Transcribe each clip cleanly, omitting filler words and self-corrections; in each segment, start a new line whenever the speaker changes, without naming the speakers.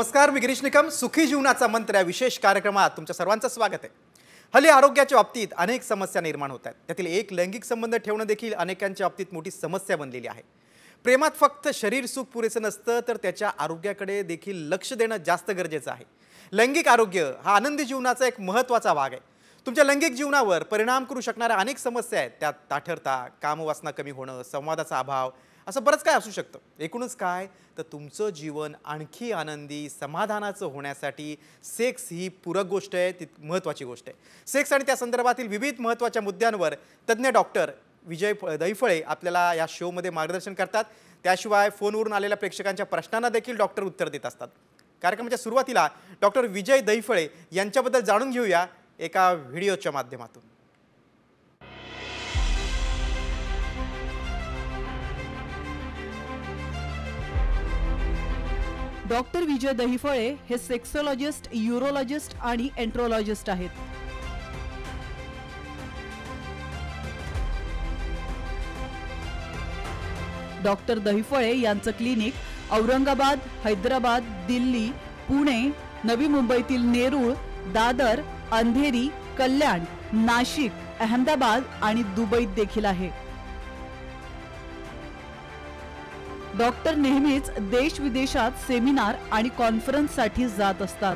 नमस्कार, मी गिरीश निकम. सुखी जीवनाचा मंत्र या विशेष कार्यक्रमात तुमच्या सर्वांचं स्वागत आहे. हल्ली आरोग्याच्या बाबतीत अनेक समस्या निर्माण होत आहेत. त्यातील एक लैंगिक संबंध ठेवणं देखील अनेकांच्या बाबतीत मोठी समस्या बनलेली आहे. प्रेमात फक्त शरीर सुख पुरेसं नसतं, तर त्याच्या आरोग्याकडे देखील लक्ष देणं जास्त गरजेचं आहे. लैंगिक आरोग्य हा आनंदी जीवनाचा एक महत्त्वाचा भाग आहे. तुमच्या लैंगिक जीवनावर परिणाम करू शकणाऱ्या अनेक समस्या आहेत. त्यात ताठरता, कामवासना कमी होणं, संवादाचा अभाव, असं बरंच काय असू शकतं. एकूणच काय तर तुमचं जीवन आणखी आनंदी समाधानाचं होण्यासाठी सेक्स ही पूरक गोष्ट आहे, ती महत्त्वाची गोष्ट आहे. सेक्स आणि त्या संदर्भातील विविध महत्त्वाच्या मुद्द्यांवर तज्ज्ञ डॉक्टर विजय दहिफळे आपल्याला या शोमध्ये मार्गदर्शन करतात. त्याशिवाय फोनवरून आलेल्या प्रेक्षकांच्या प्रश्नांना देखील डॉक्टर उत्तर देत असतात. कार्यक्रमाच्या सुरुवातीला डॉक्टर विजय दहिफळे यांच्याबद्दल जाणून घेऊया एका व्हिडिओच्या माध्यमातून.
डॉक्टर विजय दहिफळे हे सेक्सोलॉजिस्ट, यूरोलॉजिस्ट आणि एंट्रोलॉजिस्ट आहेत. डॉक्टर दहिफळे यांचं क्लिनिक औरंगाबाद, हैदराबाद, दिल्ली, पुणे, नवी मुंबईतील नेरूळ, दादर, अंधेरी, कल्याण, नाशिक, अहमदाबाद आणि दुबईत देखील आहे. डॉक्टर नेहमीच देश विदेशात सेमिनार आणि कॉन्फरन्ससाठी जात असतात.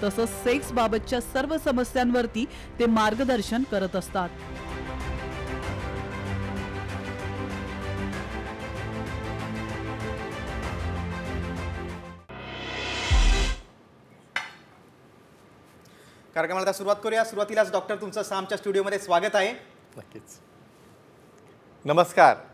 तसंच सेक्स बाबतच्या सर्व समस्यांवरती ते मार्गदर्शन करत असतात.
कार्यक्रमाला सुरुवात करूया. सुरुवातीलाच डॉक्टर तुमचं आमच्या स्टुडिओमध्ये स्वागत आहे.
नक्कीच. नमस्कार.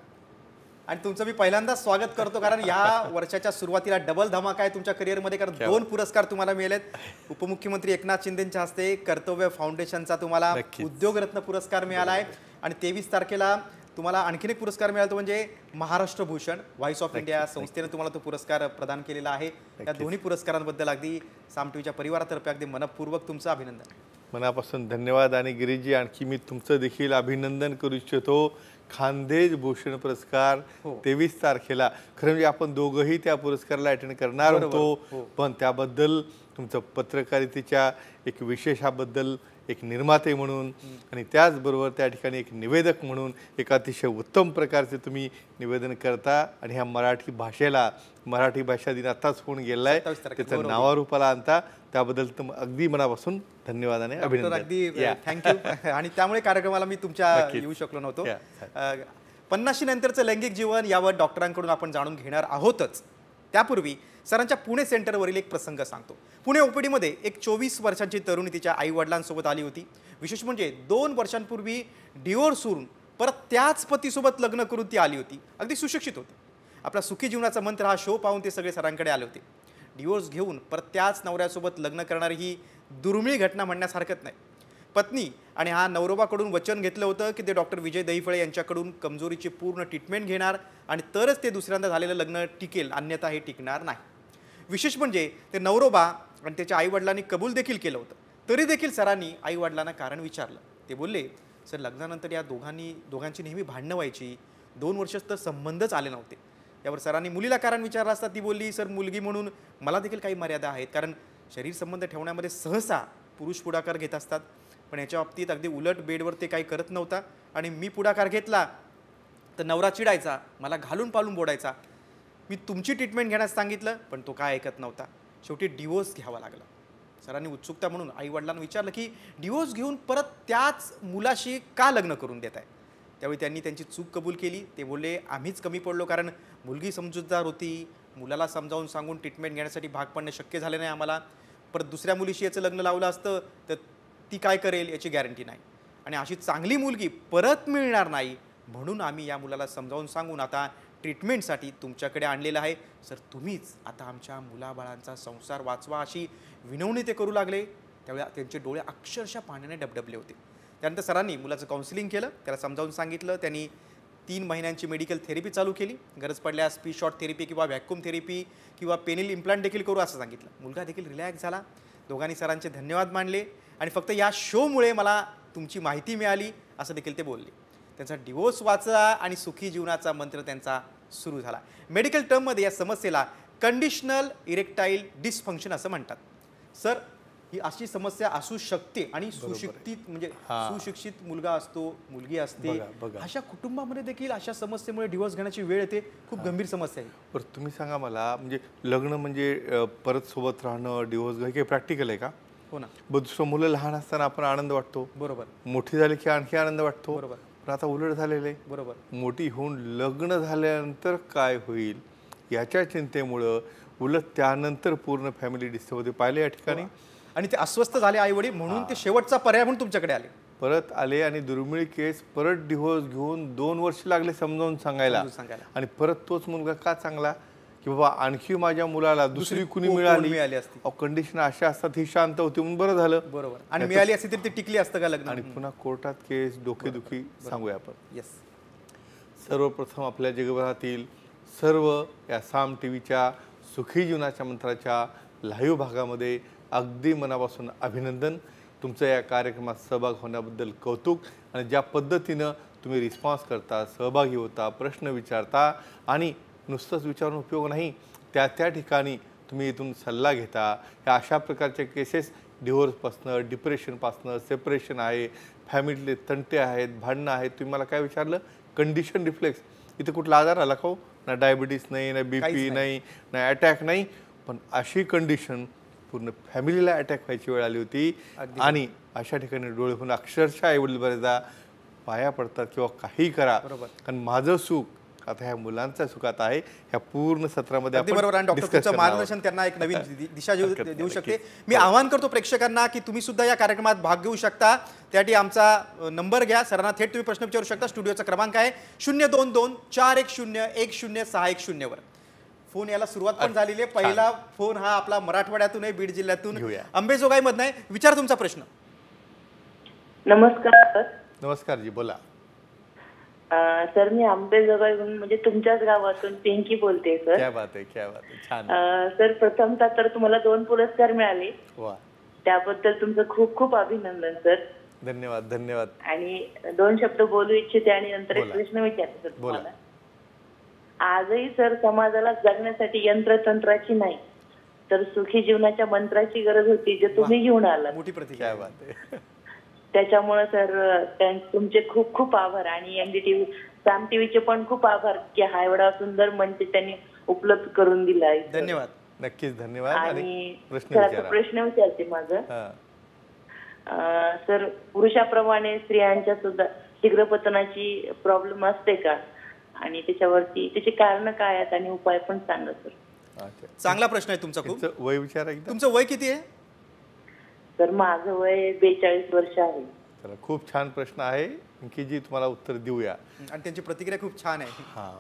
आणि तुमचं मी पहिल्यांदाच स्वागत करतो कारण या वर्षाच्या सुरुवातीला डबल धमाका आहे तुमच्या करिअरमध्ये. कारण 2 पुरस्कार तुम्हाला मिळालेत. उपमुख्यमंत्री एकनाथ शिंदेंच्या हस्ते कर्तव्य फाउंडेशनचा तुम्हाला उद्योगरत्न पुरस्कार मिळाला आहे. आणि 23 तारखेला तुम्हाला आणखीन एक पुरस्कार मिळाला, तो म्हणजे Maharashtra Bhushan voice of India संस्थेने तुम्हाला तो पुरस्कार प्रदान केलेला आहे. या दोन्ही पुरस्कारांबद्दल अगदी साम टीव्हीच्या परिवारातर्फे अगदी मनपूर्वक तुमचं अभिनंदन.
मनापासून धन्यवाद. आणि गिरीजी, आणखी मी तुमचं देखील अभिनंदन करू इच्छितो. खानदेश भूषण पुरस्कार 23 तारखेला. खरं म्हणजे आपण दोघंही त्या पुरस्काराला अटेंड करणार होतो, पण त्याबद्दल तुमचं पत्रकारितेच्या एक विशेषाबद्दल एक निर्माते म्हणून आणि त्याचबरोबर त्या ठिकाणी एक निवेदक म्हणून एक अतिशय उत्तम प्रकारचे तुम्ही निवेदन करता. आणि ह्या मराठी भाषेला मराठी भाषा दिन आताच होऊन गेला आहे, त्याचं नावारूपाला आणता, त्याबद्दल अगदी मनापासून धन्यवाद आणि अभिनंदन.
अगदी थँक्यू. आणि त्यामुळे कार्यक्रमाला मी तुमच्या येऊ शकलो नव्हतो. 50 नंतरचं लैंगिक जीवन यावर डॉक्टरांकडून आपण जाणून घेणार आहोतच. त्यापूर्वी सरांच्या पुणे सेंटरवरील एक प्रसंग सांगतो. पुणे ओपीडीमध्ये एक 24 वर्षांची तरुणी तिच्या आई वडिलांसोबत आली होती. विशेष म्हणजे 2 वर्षांपूर्वी डिवोर्स होऊन परत त्याच पतीसोबत लग्न करून ती आली होती. अगदी सुशिक्षित होती. आपला सुखी जीवनाचा मंत्र हा शो पाहून ते सगळे सरांकडे आले होते. डिवोर्स घेऊन परत त्याच नवऱ्यासोबत लग्न करणारी ही दुर्मिळ घटना म्हणण्यास हरकत नाही. पत्नी आणि हा नवरोबाकडून वचन घेतलं होतं की ते डॉक्टर विजय दहिफळे यांच्याकडून कमजोरीची पूर्ण ट्रीटमेंट घेणार आणि तरच ते दुसऱ्यांदा झालेलं लग्न टिकेल, अन्यथा हे टिकणार नाही. विशेष म्हणजे ते नवरोबा आणि त्याच्या आईवडिलांनी कबूल देखील केलं होतं. तरी देखील सरांनी आईवडिलांना कारण विचारलं. ते बोलले, सर लग्नानंतर या दोघांची नेहमी भांडणं व्हायची, 2 वर्ष तर संबंधच आले नव्हते. यावर सरांनी मुलीला कारण विचारलं असता ती बोलली, सर मुलगी म्हणून मला देखील काही मर्यादा आहेत, कारण शरीर संबंध ठेवण्यामध्ये सहसा पुरुष पुढाकार घेत असतात, पण याच्या बाबतीत अगदी उलट बेडवर ते काही करत नव्हता. आणि मी पुढाकार घेतला तर नवरा चिडायचा, मला घालून पालून बोडायचा. मी तुमची ट्रीटमेंट घेण्यास सांगितलं पण तो काय ऐकत नव्हता. शेवटी डिवोर्स घ्यावा लागला. सरांनी उत्सुकता म्हणून आईवडिलांना विचारलं की डिवोर्स घेऊन परत त्याच मुलाशी का लग्न करून देत आहे. त्यावेळी त्यांनी त्यांची चूक कबूल केली. ते बोलले, आम्हीच कमी पडलो, कारण मुलगी समजूतदार होती. मुलाला समजावून सांगून ट्रीटमेंट घेण्यासाठी भाग पडणं शक्य झालं नाही आम्हाला. परत दुसऱ्या मुलीशी याचं लग्न लावलं असतं तर ती काय करेल याची गॅरंटी नाही. आणि अशी चांगली मुलगी परत मिळणार नाही, म्हणून आम्ही या मुलाला समजावून सांगून आता ट्रीटमेंटसाठी तुमच्याकडे आणलेलं आहे. सर तुम्हीच आता आमच्या मुलाबाळांचा संसार वाचवा, अशी विनवणी ते करू लागले. त्यावेळी त्यांचे डोळे अक्षरशः पाण्याने डबडबले होते. त्यानंतर सरांनी मुलाचं काउन्सिलिंग केलं, त्याला समजावून सांगितलं. त्यांनी 3 महिन्यांची मेडिकल थेरपी चालू केली. गरज पडल्यास स्पीच शॉट थेरपी किंवा व्हॅक्यूम थेरपी किंवा पेनिल इम्प्लांट देखील करू असं सांगितलं. मुलगा देखील रिलॅक्स झाला. दोघांनी सरांचे धन्यवाद मानले. आणि फक्त या शोमुळे मला तुमची माहिती मिळाली असं देखील ते बोलले. त्यांचा डिवोर्स वाचा आणि सुखी जीवनाचा मंत्र त्यांचा सुरू झाला. मेडिकल टर्ममध्ये या समस्येला कंडिशनल इरेक्टाईल डिसफंक्शन असं म्हणतात. सर, ही अशी समस्या असू शकते आणि सुशिक्षित म्हणजे सुशिक्षित मुलगा असतो, मुलगी असते, अशा कुटुंबामध्ये देखील अशा समस्येमुळे डिवोर्स घेण्याची वेळ येते. खूप गंभीर समस्या आहे.
बरं, तुम्ही सांगा मला, म्हणजे लग्न म्हणजे परत सोबत राहणं, डिवोर्स घ्यायचं काही प्रॅक्टिकल आहे का?
हो ना.
दुसरं, मुलं लहान असताना आपण आनंद वाटतो,
बरोबर.
मोठी झाली की आणखी आनंद वाटतो.
बरोबर.
पण आता उलट झालेलं आहे.
बरोबर.
मोठी होऊन लग्न झाल्यानंतर काय होईल याच्या चिंतेमुळं उलट त्यानंतर पूर्ण फॅमिली डिस्टर्ब होते. पाहिले या ठिकाणी.
आणि ते अस्वस्थ झाले आई वडील, म्हणून ते शेवटचा पर्याय म्हणून तुमच्याकडे आले.
परत आले आणि दुर्मिळ केस परत डिव्होर्स घेऊन 2 वर्ष लागले समजावून सांगायला. आणि परत तोच मुलगा का चांगला की बाबा आणखी माझ्या मुलाला दुसरी कुणी मिळाली असती. कंडिशन अशा असतात, ही शांत होती म्हणून बरं झालं.
बरोबर. आणि मिळाली असती तरी ती टिकली असतं का लग्न?
आणि पुन्हा कोर्टात केस, डोकेदुखी. सांगूया आपण.
येस.
सर्वप्रथम आपल्या जगभरातील सर्व या साम टीव्हीच्या सुखी जीवनाच्या मंत्राच्या लाईव्ह भागामध्ये अगदी मनापासून अभिनंदन. तुमचं या कार्यक्रमात सहभाग होण्याबद्दल कौतुक. आणि ज्या पद्धतीनं तुम्ही रिस्पॉन्स करता, सहभागी होता, प्रश्न विचारता आणि नुसतंच विचारून उपयोग नाही, त्या ठिकाणी तुम्ही इथून सल्ला घेता. ह्या अशा प्रकारच्या केसेस डिव्होर्सपासनं, डिप्रेशनपासनं, सेपरेशन आहे, फॅमिलीतले तंटे आहेत, भांडणं आहेत. तुम्ही मला काय विचारलं? Condition reflex. इथे कुठला आजार आला का हो? ना डायबिटीस नाही, ना BP नाही, ना अटॅक नाही. पण अशी कंडिशन पूर्ण फॅमिलीला अटॅक व्हायची वेळ आली होती. आणि अशा ठिकाणी डोळे होऊन अक्षरशः आईवडील बरेचदा पाया पडतात किंवा काही करा. कारण माझं सुख आता ह्या मुलांच्या सुखात आहे. ह्या पूर्ण सत्रामध्ये आपण
बरोबर. आणि डॉक्टर, तुमचं मार्गदर्शन त्यांना एक नवीन दिशा देऊ शकते. मी आवाहन करतो प्रेक्षकांना की तुम्ही सुद्धा या कार्यक्रमात भाग घेऊ शकता. त्यासाठी आमचा नंबर घ्या. सरांना थेट तुम्ही प्रश्न विचारू शकता. स्टुडिओचा क्रमांक आहे 022-410-10610 वर. फोन याला सुरुवात पण झालेली आहे. पहिला फोन हा आपला मराठवाड्यातून आहे, बीड जिल्ह्यातून, अंबेजोगाईमधून आहे. विचार तुमचा प्रश्न.
नमस्कार.
नमस्कार जी, बोला.
सर, मी अंबेजोगाईहून म्हणजे तुमच्याच गावातून पिंकी बोलते सर.
क्या बात आहे, क्या बात आहे. छान.
सर, प्रथमतः तर तुम्हाला 2 पुरस्कार मिळाले.
वा.
त्याबद्दल तुमचं खूप खूप अभिनंदन सर.
धन्यवाद. धन्यवाद.
आणि 2 शब्द बोलू इच्छिते आणि नंतर एक प्रश्न विचारते सर तुम्हाला. आजही सर समाजाला जगण्यासाठी यंत्रतंत्राची नाही तर सुखी जीवनाच्या मंत्राची गरज होती, जे तुम्ही घेऊन आलात.
मोठी प्रतिक्रिया.
क्या बात आहे.
त्याच्यामुळे सर तुमचे खूप खूप आभार. आणि NDTV, साम टीव्हीचे पण खूप आभार की हा एवढा सुंदर मंच त्यांनी उपलब्ध करून दिला आहे.
धन्यवाद.
नक्कीच धन्यवाद.
आणि प्रश्न विचारते माझं. सर, पुरुषाप्रमाणे स्त्रियांच्या सुद्धा शीघ्रपतनाची प्रॉब्लेम असते का? आणि त्याच्यावरती त्याची कारण काय आहेत आणि उपाय पण सांगा सर.
चांगला प्रश्न आहे तुमचा. खूप.
वय विचारा.
तुमचं वय किती आहे?
सर, माझं वय 42 वर्ष आहे.
चला, खूप छान प्रश्न आहे की जी तुम्हाला उत्तर देऊया.
आणि त्यांची प्रतिक्रिया खूप छान आहे.
हा,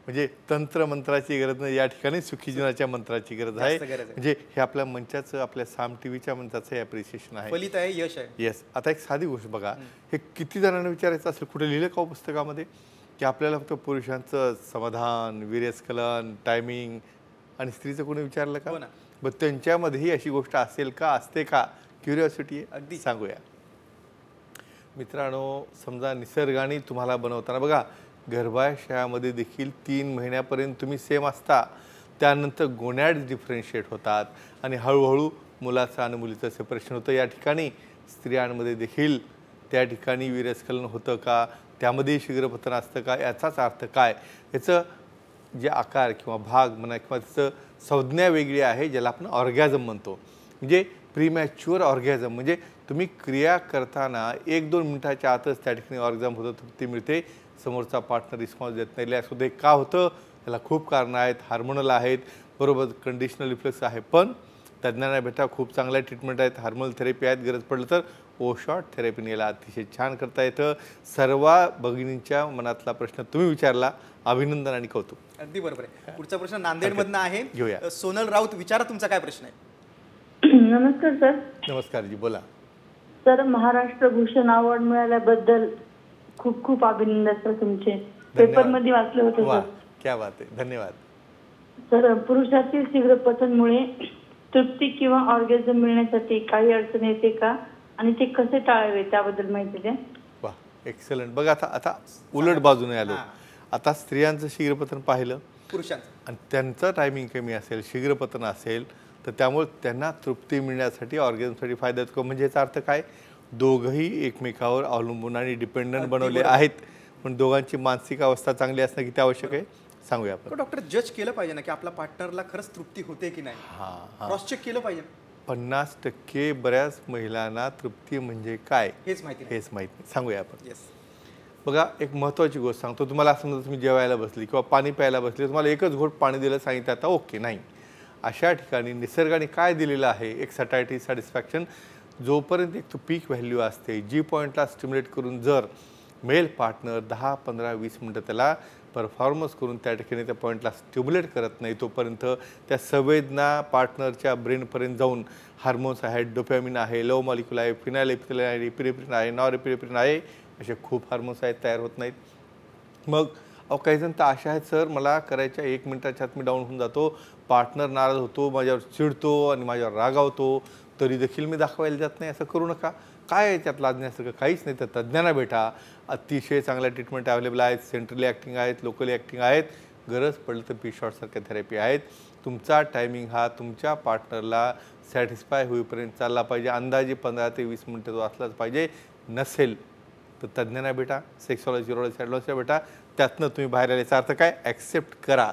म्हणजे तंत्र मंत्राची गरज नाही, या ठिकाणी सुखी जीवनाच्या मंत्राची गरज आहे. म्हणजे हे आपल्या मंचाचं, आपल्या साम टीव्हीच्या मंचाचं अप्रिसिएशन आहे,
फलित आहे, यश आहे.
येस. आता एक साधी गोष्ट बघा, हे किती जणांना विचारायचं असेल, कुठे लिहिलं का पुस्तकामध्ये की आपल्याला फक्त पुरुषांचं समाधान, वीर्यस्खलन, टायमिंग आणि स्त्रीचं कोणी विचारलं का? बरं, त्यांच्यामध्येही अशी गोष्ट असेल का, असते का? क्युरिओसिटी आहे.
अगदी
सांगूया मित्रांनो. समजा निसर्गाने तुम्हाला बनवताना बघा, गर्भाशयामध्ये देखील 3 महिन्यापर्यंत तुम्ही सेम असता. त्यानंतर गोनॅड्स डिफरन्शिएट होतात आणि हळूहळू मुलाचं आणि मुलीचं सेपरेशन होतं. या ठिकाणी स्त्रियांमध्ये देखील त्या ठिकाणी वीर्यस्खलन होतं का, त्यामध्ये शीघ्रपतन असतं का, याचाच अर्थ काय? याचं जे आकार किंवा भाग म्हणा किंवा त्याचं संज्ञा वेगळी आहे, ज्याला आपण ऑर्गॅझम म्हणतो. म्हणजे प्रीमॅच्युअर ऑर्गॅझम, म्हणजे तुम्ही क्रिया करताना 1-2 मिनिटाच्या आतच त्या ठिकाणी ऑर्गॅझम होतं, तृप्ती मिळते, समोरचा पार्टनर रिस्पॉन्स देत नाही. यासुद्धा का होतं? त्याला खूप कारणं आहेत, हार्मोनल आहेत, बरोबर, कंडिशनल रिफ्लेक्स आहे. पण तज्ज्ञांना भेटा खूप चांगल्या ट्रीटमेंट आहेत, हार्मोनल थेरपी आहेत. गरज पडलं तर ओशॉट थेरपीने याला अतिशय छान करता येतं. सर्व भगिनींच्या मनातला प्रश्न तुम्ही विचारला, अभिनंदन आणि कौतुक.
अगदी बरोबर आहे. पुढचा प्रश्न नांदेडमधनं आहे.
घेऊया.
सोनल राऊत, विचारा तुमचा काय प्रश्न आहे.
नमस्कार सर.
नमस्कार जी, बोला.
सर, महाराष्ट्र भूषण अवॉर्ड मिळाल्याबद्दल खूप खूप अभिनंदन सर तुमचे. पेपर मध्ये वाचले होते सर.
क्या बात आहे. धन्यवाद.
सर, पुरुषातील शीघ्रपतनमुळे तृप्ती किंवा ऑर्गॅझम मिळण्यासाठी काही अडचण येते का आणि ते कसे टाळावे त्याबद्दल माहिती द्या.
वा, एक्सलंट. बघा, आता उलट बाजूने आलो. आता स्त्रियांचं शीघ्रपतन पाहिलं
पुरुषांचं
आणि त्यांचं टायमिंग कमी असेल, शीघ्रपतन असेल, तर त्यामुळे त्यांना तृप्ती मिळण्यासाठी ऑर्गॅनिझमसाठी फायदा होतो. म्हणजे याचा अर्थ काय, दोघंही एकमेकावर अवलंबून आणि डिपेंडंट बनवले आहेत, पण दोघांची मानसिक अवस्था चांगली असणं किती आवश्यक आहे सांगूया आपण.
डॉक्टर जज केलं पाहिजे ना की आपल्या पार्टनरला खरंच तृप्ती होते की नाही, क्रॉस चेक केलं पाहिजे.
50% बऱ्याच महिलांना तृप्ती म्हणजे काय
हेच माहिती
हेच माहीत नाही. सांगूया आपण.
येस.
बघा, एक महत्त्वाची गोष्ट सांगतो तुम्हाला. समजा तुम्ही जेवायला बसली किंवा पाणी प्यायला बसली, तुम्हाला एकच घोट पाणी दिलं, सांगितलं आता ओके नाही. अशा ठिकाणी निसर्गाने काय दिलेलं आहे, एक सटायटी, सॅटिस्फॅक्शन. जोपर्यंत एक तो पीक व्हॅल्यू असते, जी पॉईंटला स्टिम्युलेट करून जर मेल पार्टनर 10, 15, 20 मिनटं त्याला परफॉर्मन्स करून त्या ठिकाणी त्या पॉईंटला स्टिम्युलेट करत नाही, तोपर्यंत त्या संवेदना पार्टनरच्या ब्रेनपर्यंत जाऊन हार्मोन्स आहेत, डोपॅमिन आहे, लव मॉलिक्यूल आहे, फिनाइलेपिथेलिन आहे, एपिनेफ्रिन आहे, नॉरएपिनेफ्रिन आहे, असे खूप हार्मोन्स आहेत, तयार होत नाहीत. मग काही जण तर अशा आहेत, सर मला करायच्या 1 मिनिटाच्या आत मी डाऊन होऊन जातो, पार्टनर नाराज होतो, माझ्यावर चिडतो आणि माझ्यावर रागावतो, तरी देखील मी दाखवायला जात नाही. असं करू नका. काय आहे त्यात लाजण्यासारखं, काहीच नाही. तर तज्ज्ञांना भेटा, अतिशय चांगल्या ट्रीटमेंट अवेलेबल आहेत, सेंट्रली ॲक्टिंग आहेत, लोकली ॲक्टिंग आहेत, गरज पडलं तर पी-शॉटसारख्या थेरपी आहेत. तुमचा टायमिंग हा तुमच्या पार्टनरला सॅटिस्फाय होईपर्यंत चालला पाहिजे. अंदाजे 15 ते 20 मिनटं तो असलाच पाहिजे. नसेल तर तज्ज्ञांना भेटा, सेक्सॉलॉजी ॲडव्हान्सला भेटा. त्यातनं तुम्ही बाहेर आल्याचा अर्थ काय, ॲक्सेप्ट करा.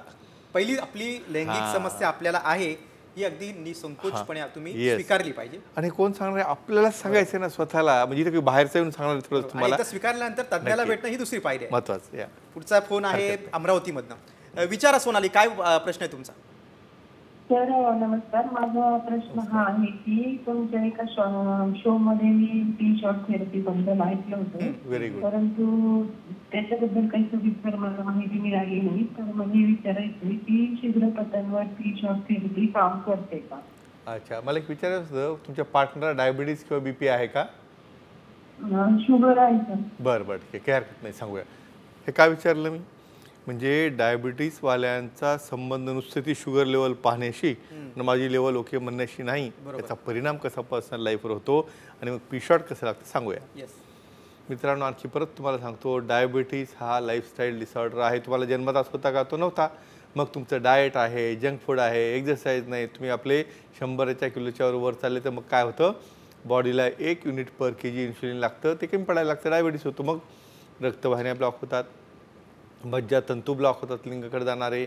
पहिली आपली लैंगिक समस्या आपल्याला आहे ही अगदी निसंकोचपणे तुम्ही स्वीकारली पाहिजे.
आणि कोण सांगणार, आपल्याला सांगायचं ना स्वतःला, म्हणजे इथे बाहेरचं येऊन सांगणार थोडं तुम्हाला.
स्वीकारल्यानंतर तज्ञाला भेटणं ही दुसरी पायरी आहे,
महत्वाचं.
पुढचा फोन आहे अमरावतीमधनं. विचारा सोनाली, काय प्रश्न आहे तुमचा?
सर नमस्कार. माझा प्रश्न हा आहे की तुमच्या एका शो मध्ये मी पी-शॉट थेरपी बद्दल ऐकलं होतं,
व्हेरी गुड.
परंतु त्याच्याबद्दल काही सविस्तर मला माहिती मिळाली नाही. तर मला हे विचारायचं की शीघ्रपतनवर पी-शॉट थेरपी काम करते का?
अच्छा, मला एक विचारायचं होतं, तुमच्या पार्टनरला डायबिटीज किंवा बीपी आहे का?
शुगर आहे सर.
बरं बरं, ठीक आहे, काही हरकत नाही, सांगूया. हे काय विचारलं मी, म्हणजे डायबिटीसवाल्यांचा संबंध नुसतं ती शुगर लेवल पाहण्याशी आणि माझी लेवल ओके म्हणण्याशी नाही, त्याचा परिणाम कसा पर्सनल लाईफवर होतो आणि मग पी-शॉट कसं लागतं सांगूया.
येस.
मित्रांनो, आणखी परत तुम्हाला सांगतो, डायबिटीस हा लाईफस्टाईल डिसऑर्डर आहे. तुम्हाला जन्मताच होता का? तो नव्हता. मग तुमचं डाएट आहे, जंक फूड आहे, एक्झरसाईज नाही, तुम्ही आपले 100च्या किलोच्या वर चालले, तर मग काय होतं, बॉडीला 1 युनिट पर kg इन्सुलिन लागतं, ते कमी पडायला लागतं, डायबिटीस होतो. मग रक्तवाहिन्या ब्लॉक होतात, मज्जातंतू ब्लॉक होतात लिंगाकडे जाणारे,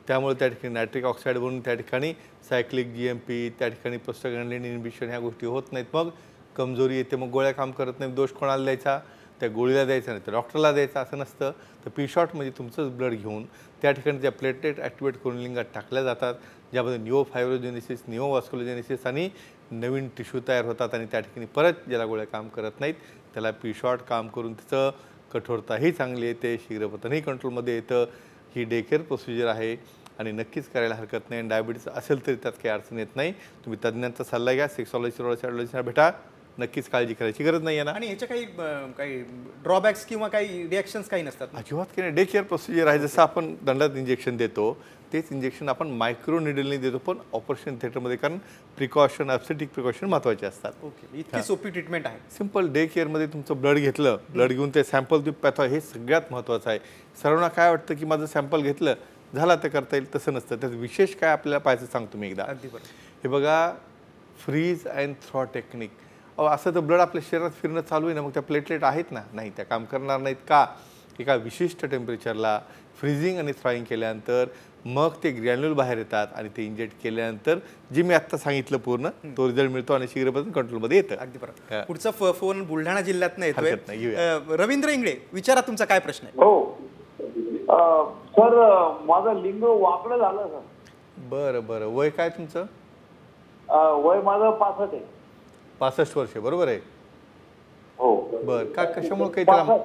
त्यामुळे त्या ठिकाणी नायट्रिक ऑक्साईड बनून त्या ठिकाणी सायक्लिक GMP, त्या ठिकाणी प्रोस्टाग्लॅंडिन इनहिबिशन, ह्या गोष्टी होत नाहीत. मग कमजोरी येते, मग गोळ्या काम करत नाहीत. दोष कोणाला द्यायचा, त्या गोळीला द्यायचा, नाही तर डॉक्टरला द्यायचा, असं नसतं. तर पी-शॉट म्हणजे तुमचंच ब्लड घेऊन त्या ठिकाणी त्या प्लेटलेट ॲक्टिवेट करून लिंगात टाकल्या जातात, ज्यामध्ये निओफायब्रोजेनेसिस, निओवास्क्युलोजेनेसिस आणि नवीन टिश्यू तयार होतात, आणि त्या ठिकाणी परत ज्याला गोळ्या काम करत नाहीत त्याला पी-शॉट काम करून तिचं कठोरताही चांगली येते, शीघ्रपतनही कंट्रोलमध्ये येतं. ही डे केअर प्रोसिजर आहे आणि नक्कीच करायला हरकत नाही. डायबिटीस असेल तरी त्यात काही अडचण येत नाही. तुम्ही तज्ज्ञांचा सल्ला घ्या, सेक्सॉलॉजी ॲडव्हान्सला भेटा, नक्कीच काळजी करायची गरज नाही आहे ना.
आणि ह्याच्या काही ड्रॉबॅक्स किंवा काही रिॲक्शन्स काही नसतात?
अजिबात काही नाही. डे केअर प्रोसिजर आहे. जसं आपण दंडात इंजेक्शन देतो तेच इंजेक्शन आपण मायक्रो निडलने देतो, पण ऑपरेशन थिएटरमध्ये, कारण प्रिकॉशन, ॲब्सेटिक प्रिकॉशन महत्त्वाचे असतात.
ओके, इतकी सोपी ट्रीटमेंट आहे.
सिंपल. डे केअरमध्ये तुमचं ब्लड घेतलं, ब्लड घेऊन ते सॅम्पल तुम्ही पाहता, हे सगळ्यात महत्त्वाचं आहे. सर्वांना काय वाटतं की माझं सॅम्पल घेतलं झाला तर करता येईल, तसं नसतं. त्यात विशेष काय आपल्याला पाहायचं सांगतो मी एकदा.
अगदी बरोबर.
हे बघा, फ्रीज अँड थ्रॉ टेक्निक. असं तर ब्लड आपल्या शरीरात फिरणं चालू आहे ना, मग त्या प्लेटलेट आहेत ना, नाही त्या काम करणार नाहीत का? एका विशिष्ट टेम्परेचरला फ्रीजिंग आणि थ्रॉईंग केल्यानंतर मग ते ग्रॅन्युल बाहेर येतात आणि ते इंजेक्ट केल्यानंतर जे मी आत्ता सांगितलं पूर्ण तो रिझल्ट मिळतो आणि शीघ्रपणे कंट्रोलमध्ये येतं.
अगदी बरोबर. पुढचा फोन बुलढाणा जिल्ह्यातनं येतोय.
हरकत नाही, घेऊया.
रवींद्र इंगळे, विचारा तुमचा काय प्रश्न आहे?
हो सर, माझं लिंग वाकडं झालं सर.
बरं बरं. वय काय तुमचं?
वय माझं 65 आहे.
65 वर्ष, बरोबर आहे?
हो.
बरं. का कशामुळे काही त्याला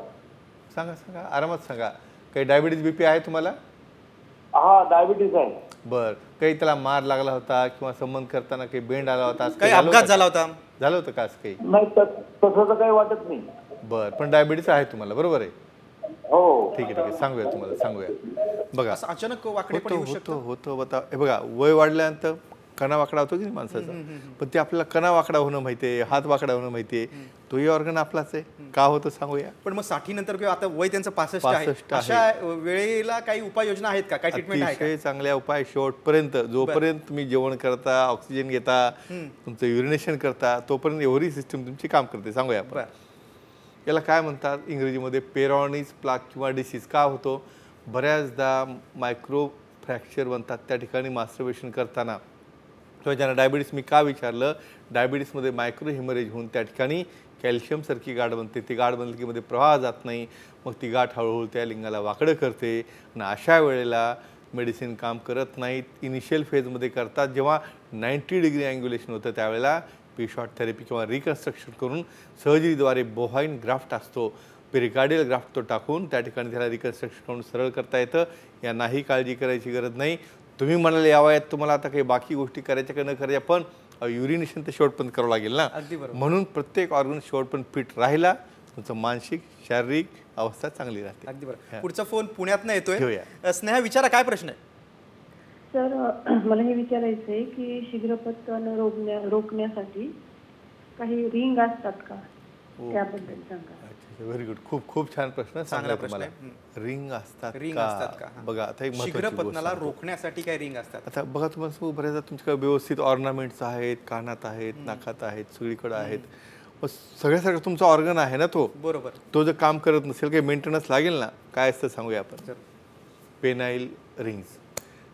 सांगा सांगा, आरामात सांगा. काही डायबिटीज बीपी आहे तुम्हाला?
हा, डायबिटीस आहे.
बरं. काही त्याला मार लागला होता किंवा संबंध करताना काही बेंड आला होता,
काही अपघात झाला होता?
झालं होतं का असं काही?
नाही, तसं तर काही वाटत नाही.
बरं. पण डायबिटीस आहे तुम्हाला, बरोबर आहे?
हो.
ठीक आहे ठीक आहे, सांगूया तुम्हाला, सांगूया. बघा,
अचानक वाकडे पण येऊ शकतो.
होतं. हे बघा, वय वाढल्यानंतर कणा वाकडा होतो की नाही माणसाचा, पण ते आपल्याला कणा वाकडा होणं माहिती आहे, हात वाकडा होणं माहिती आहे, तोही ऑर्गन आपलाच आहे. का होतं सांगूया.
पण मग 60 नंतर किंवा आता वय त्यांचं 65 आहे,
65 आहे.
अशा वेळेला काही उपाययोजना आहेत का, काही ट्रीटमेंट आहे का?
अतिशय चांगल्या उपाय शेवटपर्यंत, जोपर्यंत तुम्ही जेवण करता, ऑक्सिजन घेता, तुमचं युरिनेशन करता, तोपर्यंत एवढी सिस्टीम तुमची काम करते. सांगूया आपण. याला काय म्हणतात इंग्रजीमध्ये पेरॉनिस प्लाक किंवा डिसीज. का होतो, बऱ्याचदा मायक्रो फ्रॅक्चर बनतात त्या ठिकाणी मास्टरबेशन करताना, किंवा ज्यांना डायबिटीस, मी का विचारलं, डायबिटीसमध्ये मायक्रो हिमरेज होऊन त्या ठिकाणी कॅल्शियमसारखी गाठ बनते. ती गाठ बनली की मध्ये प्रवाह जात नाही, मग ती गाठ हळूहळू त्या लिंगाला वाकडं करते आणि अशा वेळेला मेडिसिन काम करत नाहीत. इनिशियल फेजमध्ये करतात, जेव्हा 90 डिग्री अँग्युलेशन होतं त्यावेळेला पी-शॉर्ट थेरपी किंवा रिकन्स्ट्रक्शन करून सर्जरीद्वारे बोहाईन ग्राफ्ट असतो, पेरिकार्डियल ग्राफ्ट तो टाकून त्या ठिकाणी त्याला रिकन्स्ट्रक्शन करून सरळ करता येतं. यांनाही काळजी करायची गरज नाही. तुम्ही म्हणाले या वयात तुम्हाला आता काही बाकी गोष्टी करायच्या का न करायच्या, पण युरिनेशन तर शेवटपर्यंत करावं लागेल ना. म्हणून प्रत्येक ऑर्गन शेवटपर्यंत फिट राहिला, तुमचं मानसिक शारीरिक अवस्था चांगली राहते.
अगदी बरोबर. पुढचा फोन पुण्यातनं येतोय.
घेऊया.
स्नेहा, विचारा, काय प्रश्न आहे?
सर मला हे विचारायचं आहे की शीघ्रपतन रोखण्यासाठी काही रिंग असतात का, त्याबद्दल सांगा.
Very good. खूप खूप छान प्रश्न.
चांगला प्रश्न आहे.
रिंग असतात
का?
बघा, आता एक
शीघ्रपतनाला रोखण्यासाठी काय रिंग असतात?
आता बघा, तुम्हाला बऱ्याचदा तुमच्याकडे व्यवस्थित ऑर्नामेंट्स आहेत, कानात आहेत, नाकात आहेत, सगळीकडे आहेत, मग सगळ्यासारखं तुमचा ऑर्गन आहे ना तो.
बरोबर.
तो जर काम करत नसेल, काही मेंटेनन्स लागेल ना. काय असतं सांगूया आपण. पेनाईल रिंग्स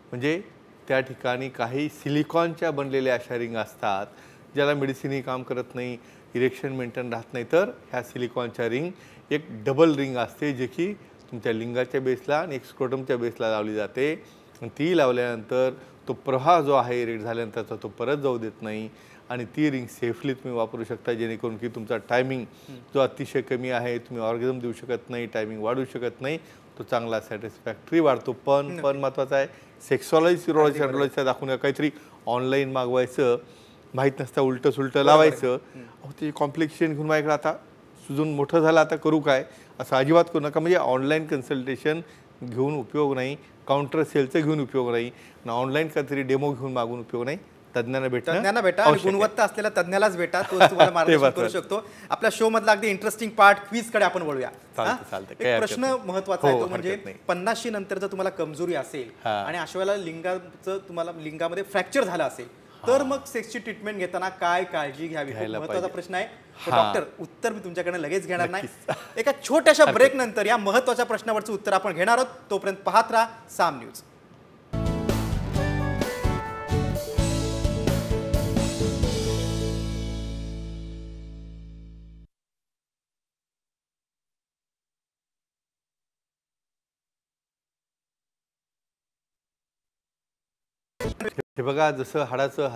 म्हणजे त्या ठिकाणी काही सिलिकॉनच्या बनलेल्या अशा रिंग असतात ज्याला मेडिसिनही काम करत नाही, इरेक्शन मेंटेन राहत नाही. तर ह्या सिलिकॉनच्या रिंग एक डबल रिंग असते, जे की तुमच्या लिंगाच्या बेसला आणि एक स्क्रोटमच्या बेसला लावली जाते. आणि ती लावल्यानंतर तो प्रवाह जो आहे इरेक्ट झाल्यानंतरचा तो परत जाऊ देत नाही, आणि ती रिंग सेफली तुम्ही वापरू शकता, जेणेकरून की तुमचा टायमिंग जो अतिशय कमी आहे, तुम्ही ऑर्गॅझम देऊ शकत नाही, टायमिंग वाढवू शकत नाही, तो चांगला सॅटिस्फॅक्टरी वाढतो. पण महत्त्वाचं आहे, सेक्सॉलॉजी सिरोलॉजी अँड्रोलॉजीचा दाखवून काहीतरी ऑनलाईन मागवायचं, माहीत नसतं उलटं सुलटं लावायचं. ते कॉम्प्लिकेशन घेऊन माझ्याकडे आता सुजून मोठं झालं, आता करू काय, असं अजिबात करू नका. म्हणजे ऑनलाईन कन्सल्टेशन घेऊन उपयोग नाही, काउंटर सेलचं घेऊन उपयोग नाही, ऑनलाईन काहीतरी डेमो घेऊन मागून उपयोग नाही. तज्ञांना भेटा आणि
गुणवत्ता असलेल्या तज्ञालाच भेटा, तो तुम्हाला मार्गदर्शन करू शकतो. आपल्या शो मधला अगदी इंटरेस्टिंग पार्ट क्विज कडे आपण वळूया. एक प्रश्न महत्वाचा आहे, तो म्हणजे 50 नंतर जर तुम्हाला कमजोरी असेल आणि अशा वेळेला लिंगाचं तुम्हाला लिंगामध्ये फ्रॅक्चर झालं असेल, तर मग सेक्सची ट्रीटमेंट घेताना काय काळजी घ्यावी, महत्वाचा प्रश्न आहे. डॉक्टर, उत्तर मी तुमच्याकडे लगेच घेणार नाही. एका छोट्याशा ब्रेक नंतर या महत्वाच्या प्रश्नावरचं उत्तर आपण घेणार आहोत. तोपर्यंत पाहत राहा साम न्यूज.
हे बघा, जसं हाडाचं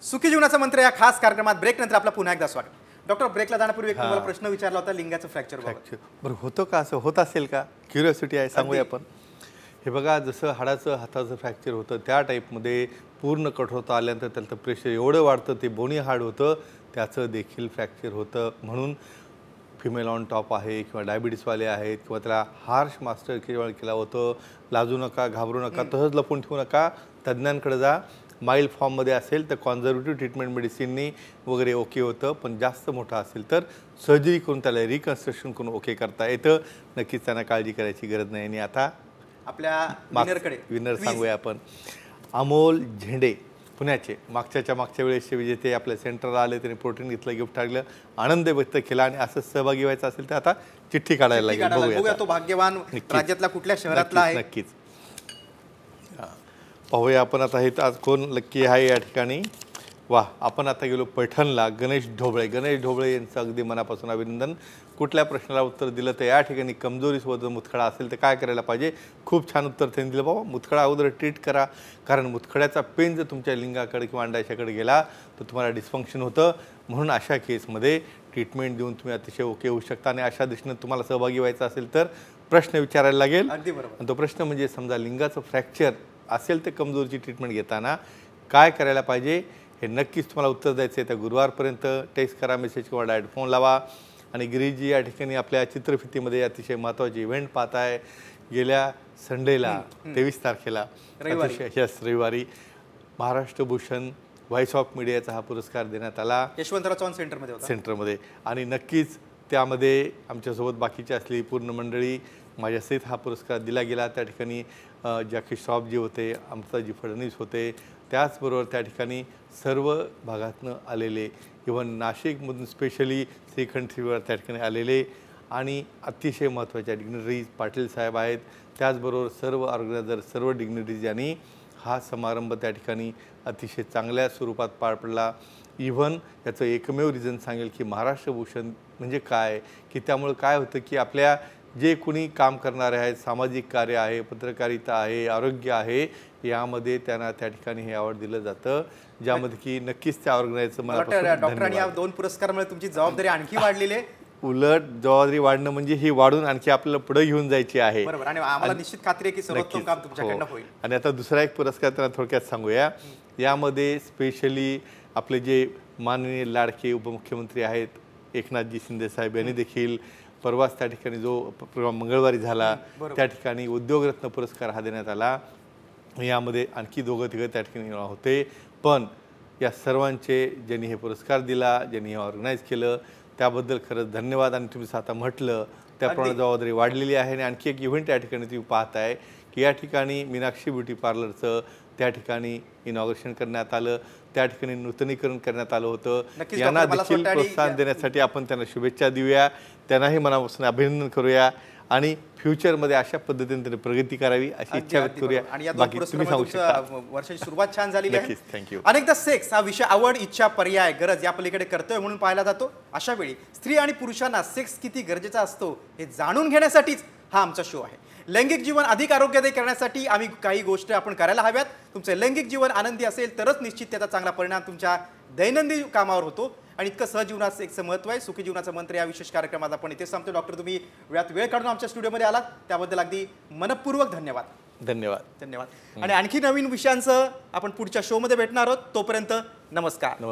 सुखी जीवनाचा मंत्र या खास कार्यक्रमात ब्रेक नंतर आपला पुन्हा एकदा स्वागत. डॉक्टर, ब्रेकला जाण्यापूर्वी एक तुम्हाला प्रश्न विचारला होता लिंगाचं फ्रॅक्चर.
बरं, होतं का, असं होत असेल का, क्युरिओसिटी आहे, सांगूया आपण. हे बघा, जसं हाताचं फ्रॅक्चर होतं त्या टाईपमध्ये पूर्ण कठोरता आल्यानंतर त्याचं प्रेशर एवढं वाढतं, ते बोनी हाड होतं, त्याचं देखील फ्रॅक्चर होतं. म्हणून फिमेल ऑन टॉप आहे किंवा डायबिटीसवाले आहेत किंवा त्याला हार्श मास्टर केला होतं, लाजू नका, घाबरू नका, तसंच लपून ठेवू नका, तज्ज्ञांकडे जा. माइल्ड फॉर्ममध्ये असेल तर कॉन्झर्वेटिव्ह ट्रीटमेंट मेडिसिननी वगैरे ओके होतं, पण जास्त मोठं असेल तर सर्जरी करून त्याला रिकन्स्ट्रक्शन करून ओके करता येतं. नक्कीच त्यांना काळजी करायची गरज नाही. आणि आता
आपल्या
विनर सांगूया आपण. अमोल झेंडे, पुण्याचे, मागच्या वेळेसचे विजेते, आपल्या सेंटरला आले, त्यांनी प्रोटीन घेतलं, गिफ्ट टाकलं, आनंद व्यक्त केला. आणि असं सहभागी व्हायचं असेल तर आता चिठ्ठी काढायला लागेल.
बघूया तो भाग्यवान राज्यातला कुठल्या शहरातला आहे.
नक्कीच पाहूया आपण आता. हे आज कोण लक्की आहे या ठिकाणी. वा, आपण आता गेलो पैठणला. गणेश ढोबळे यांचं अगदी मनापासून अभिनंदन. कुठल्या प्रश्नाला उत्तर दिलं तर या ठिकाणी कमजोरीसोबत मुतखडा असेल तर काय करायला पाहिजे. खूप छान उत्तर त्यांनी दिलं. बाबा, मुतखडा अगोदर ट्रीट करा, कारण मुतखड्याचा पेन जर तुमच्या लिंगाकडे किंवा अंडाशाकडे गेला तर तुम्हाला डिस्फंक्शन होतं. म्हणून अशा केसमध्ये ट्रीटमेंट देऊन तुम्ही अतिशय ओके होऊ शकता. आणि अशा दिशेने तुम्हाला सहभागी व्हायचं असेल तर प्रश्न विचारायला लागेल.
अगदी बरोबर.
आणि तो प्रश्न म्हणजे समजा लिंगाचं फ्रॅक्चर असेल तर कमजोरीची ट्रीटमेंट घेताना काय करायला पाहिजे हे नक्कीच तुम्हाला उत्तर द्यायचं आहे. त्या गुरुवारपर्यंत टेक्स्ट करा, मेसेज किंवा डायरेक्ट फोन लावा. आणि गिरीजी या ठिकाणी आपल्या चित्रफितीमध्ये अतिशय महत्त्वाचे इव्हेंट पाहत आहे. गेल्या संडेला 23 तारखेला रविवारी महाराष्ट्र भूषण व्हॉइस ऑफ मीडियाचा हा पुरस्कार देण्यात आला
यशवंतराव चव्हाण सेंटरमध्ये होता.
सेंटरमध्ये. आणि नक्कीच त्यामध्ये आमच्यासोबत बाकीची असलेली पूर्ण मंडळी माझ्यासहित हा पुरस्कार दिला गेला. त्या ठिकाणी जॅकी श्रॉफजी होते, अमृताजी फडणवीस होते, त्याचबरोबर त्या ठिकाणी सर्व भागातनं आलेले, इव्हन नाशिकमधून स्पेशली श्रीखंडीवर त्या ठिकाणी आलेले आणि अतिशय महत्त्वाच्या डिग्निटरीज पाटील साहेब आहेत. त्याचबरोबर सर्व ऑर्गनायझर, सर्व डिग्निटरीज यांनी हा समारंभ त्या ठिकाणी अतिशय चांगल्या स्वरूपात पार पडला. इव्हन याचं एकमेव रिझन सांगेल की महाराष्ट्र भूषण म्हणजे काय, की त्यामुळं काय होतं की आपल्या जे कोणी काम करणारे आहेत, सामाजिक कार्य आहे, पत्रकारिता आहे, आरोग्य आहे, यामध्ये त्यांना त्या ठिकाणी हे अवॉर्ड दिलं जातं, ज्यामध्ये की नक्कीच त्या ऑर्गनायझरचं मला
डॉक्टरांनी या 2 पुरस्कारामुळे तुमची जबाबदारी आणखी वाढलेली आहे.
उलट जबाबदारी वाढणं म्हणजे ही वाढून आणखी आपल्याला पुढे घेऊन जायची आहे.
बरोबर. आणि आम्हाला निश्चित खात्री आहे की सर्वोत्तम काम तुमच्याकडनं होईल.
आणि आता दुसरा एक पुरस्कार त्यांना थोडक्यात सांगूया. यामध्ये स्पेशली आपले जे माननीय लाडके उपमुख्यमंत्री आहेत एकनाथजी शिंदे साहेब यांनी देखील परवाच त्या ठिकाणी जो मंगळवारी झाला त्या ठिकाणी उद्योगरत्न पुरस्कार हा देण्यात आला. यामध्ये आणखी 2-3 त्या ठिकाणी होते. पण या सर्वांचे ज्यांनी हे पुरस्कार दिला, ज्यांनी हे ऑर्गनाईज केलं, त्याबद्दल खरंच धन्यवाद. आणि तुम्ही आता म्हटलं त्याप्रमाणे जबाबदारी वाढलेली आहे. आणि आणखी एक इव्हेंट या ठिकाणी तुम्ही पाहताय की या ठिकाणी मीनाक्षी ब्युटी पार्लरचं त्या ठिकाणी इनॉग्रेशन करण्यात आलं, त्या ठिकाणी नूतनीकरण करण्यात आलं होतं. यांना देखील प्रोत्साहन देण्यासाठी आपण त्यांना शुभेच्छा देऊया, त्यांनाही मनापासून अभिनंदन करूया आणि फ्युचरमध्ये अशा पद्धतीने त्यांनी प्रगती करावी अशी इच्छा व्यक्त करूया. बाकी तुम्ही सांगू शकता.
वर्षाची सुरुवात छान झालेली आहे.
थँक्यू.
अनेकदा सेक्स हा विषय आवड, इच्छा, पर्याय, गरज या पलीकडे कर्तव्य म्हणून पाहिला जातो. अशा वेळी स्त्री आणि पुरुषांना सेक्स किती गरजेचा असतो हे जाणून घेण्यासाठीच हा आमचा शो आहे. लैंगिक जीवन अधिक आरोग्यदायी करण्यासाठी आम्ही काही गोष्टी आपण करायला हव्यात. तुमचं लैंगिक जीवन आनंदी असेल तरच निश्चित त्याचा चांगला परिणाम तुमच्या दैनंदिन कामावर होतो. आणि इतकं सहजीवनात सेक्सचं महत्त्व आहे. सुखी जीवनाचं मंत्र या विशेष कार्यक्रमात आपण इथे सांगतो. डॉक्टर, तुम्ही वेळात वेळ काढून आमच्या स्टुडिओमध्ये आलात त्याबद्दल अगदी मनपूर्वक धन्यवाद.
धन्यवाद.
आणि आणखी नवीन विषयांचं आपण पुढच्या शोमध्ये भेटणार आहोत. तोपर्यंत नमस्कार.